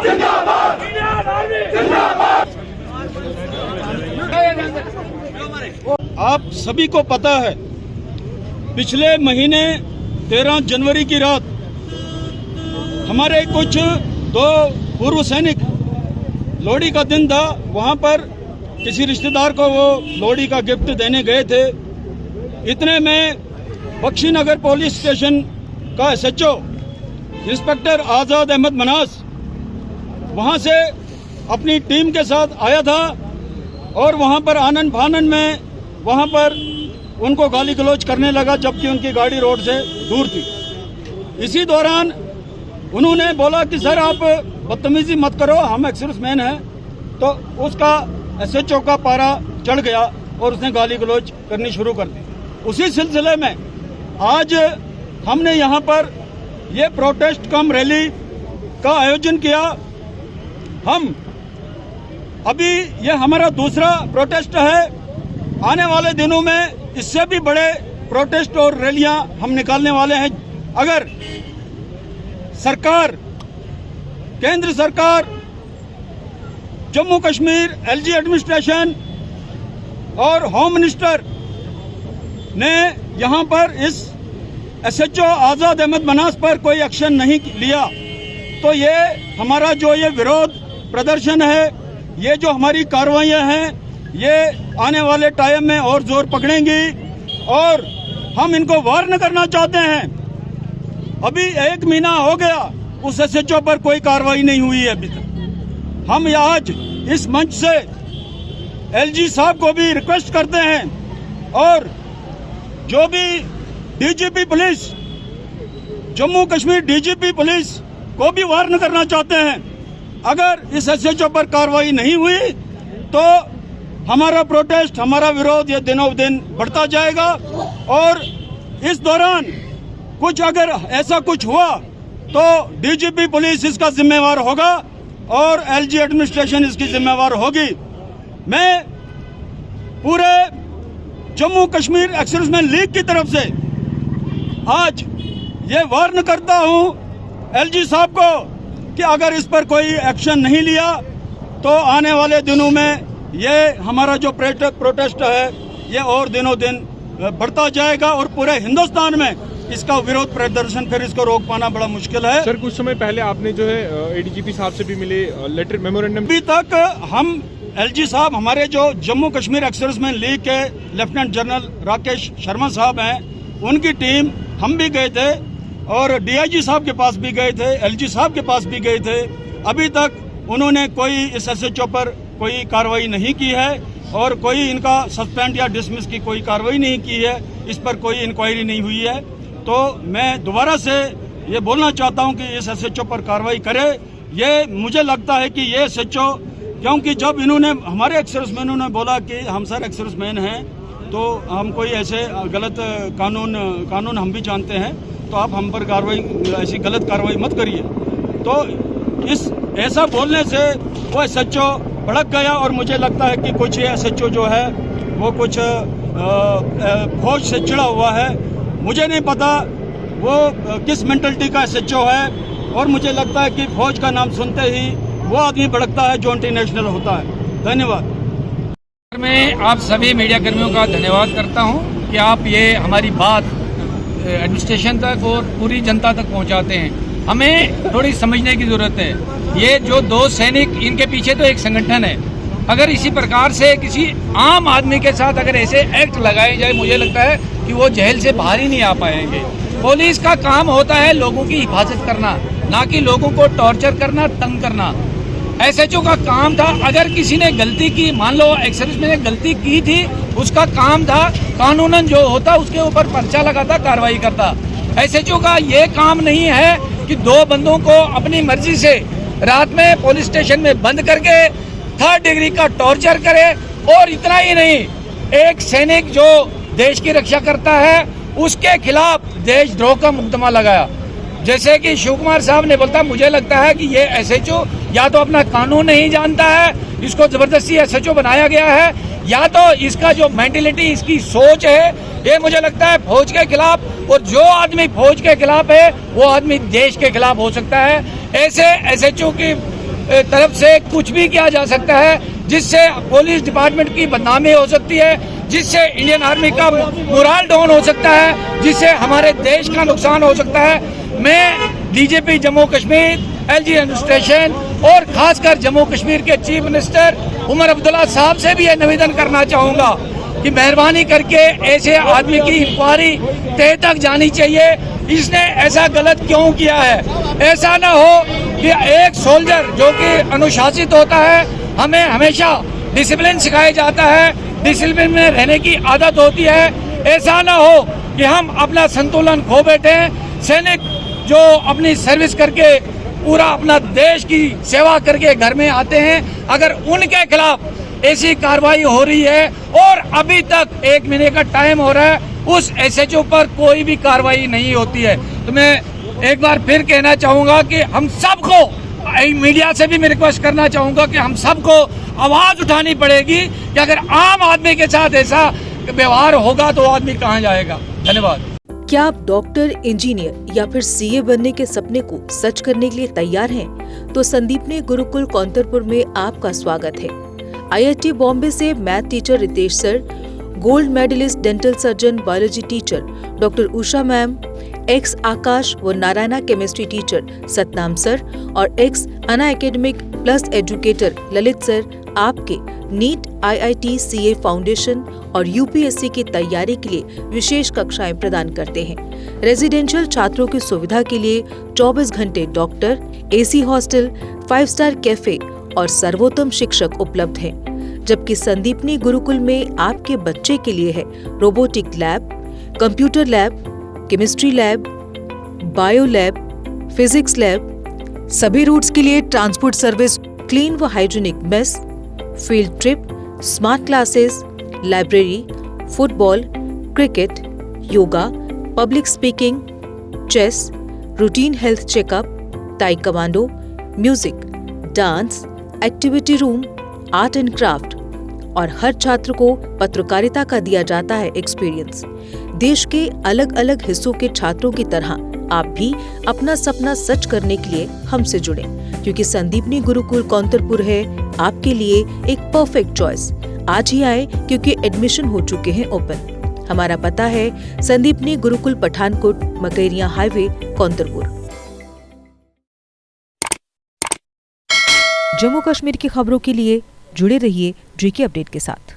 जिंदाबाद Indian army जिंदाबाद। आप सभी को पता है, पिछले महीने 13 जनवरी की रात हमारे कुछ 2 पूर्व सैनिक, लोहड़ी का दिन था, वहां पर किसी रिश्तेदार को वो लोहड़ी का गिफ्ट देने गए थे। इतने में बख्शीनगर पुलिस स्टेशन का एसएचओ इंस्पेक्टर आज़ाद अहमद मनास वहां से अपनी टीम के साथ आया था और वहां पर आनन फानन में वहां पर उनको गाली गलौज करने लगा, जबकि उनकी गाड़ी रोड से दूर थी। इसी दौरान उन्होंने बोला कि सर आप बदतमीजी मत करो, हम एक्सर्विसमैन हैं। तो उसका एसएचओ का पारा चढ़ गया और उसने गाली गलौज करनी शुरू कर दी। उसी सिलसिले में आज हमने यहाँ पर ये प्रोटेस्ट कम रैली का आयोजन किया। हम अभी ये हमारा दूसरा प्रोटेस्ट है। आने वाले दिनों में इससे भी बड़े प्रोटेस्ट और रैलियां हम निकालने वाले हैं। अगर सरकार, केंद्र सरकार, जम्मू कश्मीर एलजी एडमिनिस्ट्रेशन और होम मिनिस्टर ने यहाँ पर इस एसएचओ आज़ाद अहमद मनास पर कोई एक्शन नहीं लिया, तो ये हमारा जो ये विरोध प्रदर्शन है, ये जो हमारी कार्रवाइयाँ हैं, ये आने वाले टाइम में और जोर पकड़ेंगी। और हम इनको वार्न करना चाहते हैं, अभी 1 महीना हो गया उस एसएचओ पर कोई कार्रवाई नहीं हुई है अभी तक। हम आज इस मंच से एलजी साहब को भी रिक्वेस्ट करते हैं और जो भी DGP police, Jammu Kashmir DGP police को भी वार्न करना चाहते हैं, अगर इस एसएचओ पर कार्रवाई नहीं हुई तो हमारा प्रोटेस्ट, हमारा विरोध ये दिनों दिन बढ़ता जाएगा। और इस दौरान कुछ अगर ऐसा कुछ हुआ तो डीजीपी पुलिस इसका जिम्मेवार होगा और एलजी एडमिनिस्ट्रेशन इसकी जिम्मेवार होगी। मैं पूरे जम्मू कश्मीर एक्सर्विसमैन लीग की तरफ से आज ये वार्न करता हूं एलजी साहब को कि अगर इस पर कोई एक्शन नहीं लिया तो आने वाले दिनों में ये हमारा जो प्रोटेस्ट है ये और दिनों दिन बढ़ता जाएगा और पूरे हिंदुस्तान में इसका विरोध प्रदर्शन, फिर इसको रोक पाना बड़ा मुश्किल है। सर कुछ समय पहले आपने जो है एडीजीपी साहब से भी मिले, लेटर मेमोरेंडम। अभी तक हम एलजी साहब, हमारे जो जम्मू कश्मीर एक्सर्विसमैन लीग के लेफ्टिनेंट जनरल राकेश शर्मा साहब हैं, उनकी टीम, हम भी गए थे और डीआईजी साहब के पास भी गए थे, एलजी साहब के पास भी गए थे। अभी तक उन्होंने कोई इस एसएचओ पर कोई कार्रवाई नहीं की है और कोई इनका सस्पेंड या डिसमिस की कोई कार्रवाई नहीं की है, इस पर कोई इंक्वायरी नहीं हुई है। तो मैं दोबारा से ये बोलना चाहता हूं कि इस एसएचओ पर कार्रवाई करे। ये मुझे लगता है कि ये एसएचओ, क्योंकि जब इन्होंने हमारे एक्सर्विसमैनों ने बोला कि हम सर एक्सर्विसमैन हैं तो हम कोई ऐसे गलत कानून हम भी जानते हैं, तो आप हम पर ऐसी गलत कार्रवाई मत करिए। तो इस ऐसा बोलने से वो एसएचओ भड़क गया और मुझे लगता है कि कुछ ये एसएचओ जो है वो कुछ फौज से चिढ़ा हुआ है। मुझे नहीं पता वो किस मेंटलिटी का एसएचओ है और मुझे लगता है कि फौज का नाम सुनते ही वो आदमी भड़कता है जो इंटरनेशनल होता है। धन्यवाद। मैं आप सभी मीडिया कर्मियों का धन्यवाद करता हूं कि आप ये हमारी बात एडमिनिस्ट्रेशन तक और पूरी जनता तक पहुंचाते हैं। हमें थोड़ी समझने की जरूरत है, ये जो 2 सैनिक, इनके पीछे तो एक संगठन है। अगर इसी प्रकार से किसी आम आदमी के साथ अगर ऐसे एक्ट लगाए जाए, मुझे लगता है कि वो जेल से बाहर ही नहीं आ पाएंगे। पुलिस का काम होता है लोगों की हिफाजत करना, ना कि लोगों को टॉर्चर करना, तंग करना। एसएचओ का काम था, अगर किसी ने गलती की, मान लो एक्सर्विसमैन ने गलती की थी, उसका काम था कानूनन जो होता उसके ऊपर पर्चा लगाता, कार्रवाई करता। एसएचओ का ये काम नहीं है कि 2 बंदों को अपनी मर्जी से रात में पुलिस स्टेशन में बंद करके 3rd डिग्री का टॉर्चर करे। और इतना ही नहीं, एक सैनिक जो देश की रक्षा करता है उसके खिलाफ देशद्रोह का मुकदमा लगाया। जैसे कि शिव कुमार साहब ने बोलता, मुझे लगता है कि ये एसएचओ या तो अपना कानून नहीं जानता है, इसको जबरदस्ती एसएचओ बनाया गया है, या तो इसका जो मेंटेलिटी, इसकी सोच है, ये मुझे लगता है फौज के खिलाफ, और जो आदमी फौज के खिलाफ है वो आदमी देश के खिलाफ हो सकता है। ऐसे SHO की तरफ से कुछ भी किया जा सकता है जिससे पुलिस डिपार्टमेंट की बदनामी हो सकती है, जिससे इंडियन आर्मी का मोरल डाउन हो सकता है, जिससे हमारे देश का नुकसान हो सकता है। मैं DGP Jammu Kashmir, LG administration और खासकर जम्मू कश्मीर के चीफ मिनिस्टर उमर अब्दुल्ला साहब से भी ये निवेदन करना चाहूँगा कि मेहरबानी करके ऐसे आदमी की इंक्वायरी तह तक जानी चाहिए, इसने ऐसा गलत क्यों किया है। ऐसा ना हो कि एक सोल्जर जो कि अनुशासित होता है, हमें हमेशा डिसिप्लिन सिखाया जाता है, डिसिप्लिन में रहने की आदत होती है, ऐसा ना हो कि हम अपना संतुलन खो बैठे। सैनिक जो अपनी सर्विस करके पूरा अपना देश की सेवा करके घर में आते हैं, अगर उनके खिलाफ ऐसी कार्रवाई हो रही है और अभी तक 1 महीने का टाइम हो रहा है, उस SHO पर कोई भी कार्रवाई नहीं होती है, तो मैं एक बार फिर कहना चाहूँगा कि हम सबको, मीडिया से भी मैं रिक्वेस्ट करना चाहूँगा कि हम सबको आवाज़ उठानी पड़ेगी कि अगर आम आदमी के साथ ऐसा व्यवहार होगा तो आदमी कहाँ जाएगा। धन्यवाद। क्या आप डॉक्टर, इंजीनियर या फिर CA बनने के सपने को सच करने के लिए तैयार हैं? तो संदीपनी गुरुकुल कौंतरपुर में आपका स्वागत है। IIT बॉम्बे से math teacher Ritesh sir, gold medalist dental surgeon biology teacher doctor Usha ma'am, ex Aakash व Narayana chemistry teacher Satnam sir और ex Unacademy plus educator Lalit sir आपके नीट, IIT, CA फाउंडेशन और UPSC की तैयारी के लिए विशेष कक्षाएं प्रदान करते हैं। रेजिडेंशियल छात्रों की सुविधा के लिए 24 घंटे doctor, AC hostel, 5 star cafe और सर्वोत्तम शिक्षक उपलब्ध हैं। जबकि संदीपनी गुरुकुल में आपके बच्चे के लिए है robotic lab, computer lab, chemistry lab, bio lab, physics lab, सभी रूट्स के लिए ट्रांसपोर्ट सर्विस, क्लीन व hygienic mess, field trip, smart classes, library, football, cricket, yoga, public speaking, chess, routine health checkup, taekwondo, music, dance, activity room, art and craft और हर छात्र को पत्रकारिता का दिया जाता है एक्सपीरियंस। देश के अलग अलग हिस्सों के छात्रों की तरह आप भी अपना सपना सच करने के लिए हमसे जुड़ें, क्योंकि संदीपनी गुरुकुल कौंतरपुर है आपके लिए एक परफेक्ट चॉइस। आज ही आए क्योंकि एडमिशन हो चुके हैं ओपन। हमारा पता है संदीपनी गुरुकुल पठानकोट, मकैरिया हाईवे, कौंतरपुर। जम्मू कश्मीर की खबरों के लिए जुड़े रहिए GK अपडेट के साथ।